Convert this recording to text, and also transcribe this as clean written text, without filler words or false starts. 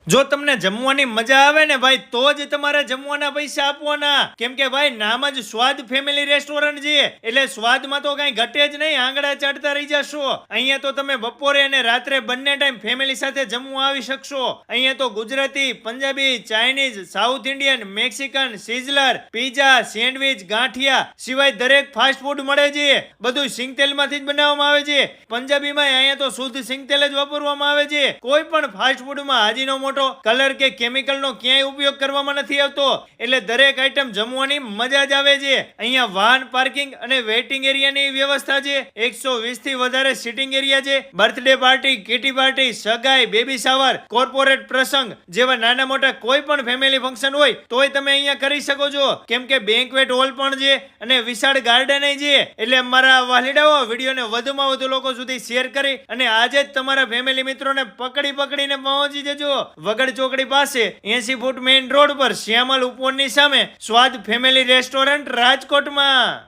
જો તમને જમવાની મજા આવે ને ભાઈ તો જ તમારે જમવાના પૈસા આપવાના, કેમ કે ભાઈ નામ જ સ્વાદ ફેમિલી રેસ્ટોરન્ટ છે એટલે સ્વાદમાં તો કઈ ઘટે જ નહીં, આંગળા ચાટતા રહી જશો. અહીંયા તો તમે બપોરે અને રાત્રે બંને ટાઈમ ફેમિલી સાથે જમવા આવી શકશો. અહીંયા તો Gujarati, Punjabi, Chinese, South Indian, Mexican, sizzler, pizza, sandwich, ગાંઠિયા સિવાય દરેક ફાસ્ટ ફૂડ મળે છે. બધું સિંગતેલમાંથી જ બનાવવામાં આવે છે. પંજાબીમાં અહીંયા તો શુદ્ધ સિંગતેલ જ વાપરવામાં આવે છે. કોઈ પણ ફાસ્ટ ફૂડમાં હાજીનો મોટો કલર કે કેમિકલનો ક્યાંય ઉપયોગ કરવામાં નથી આવતો, એટલે દરેક આઈટમ જમવાની મજા જ આવે છે. અહીંયા વાહન પાર્કિંગ અને વેઇટિંગ એરિયાની વ્યવસ્થા છે. 120 થી વધારે સિટિંગ એરિયા છે. બર્થડે પાર્ટી, કિટી પાર્ટી, સગાઈ, બેબી શાવર, કોર્પોરેટ પ્રસંગ જેવા નાના મોટા કોઈ પણ ફેમિલી ફંક્શન હોય તોય તમે અહીંયા કરી શકો છો, કેમ કે બેન્ક્વેટ હોલ પણ છે અને વિશાળ ગાર્ડન છે. એટલે મારા વાલીડાઓ વિડીયોને વધુમાં વધુ લોકો સુધી શેર કરી અને આજે જ તમારા ફેમિલી મિત્રોને પકડીને પહોંચી જજો વગડ ચોકડી પાસે 80 ફૂટ મેઇન રોડ પર શ્યામલ ઉપવનની સામે સ્વાદ ફેમિલી રેસ્ટોરન્ટ રાજકોટમાં.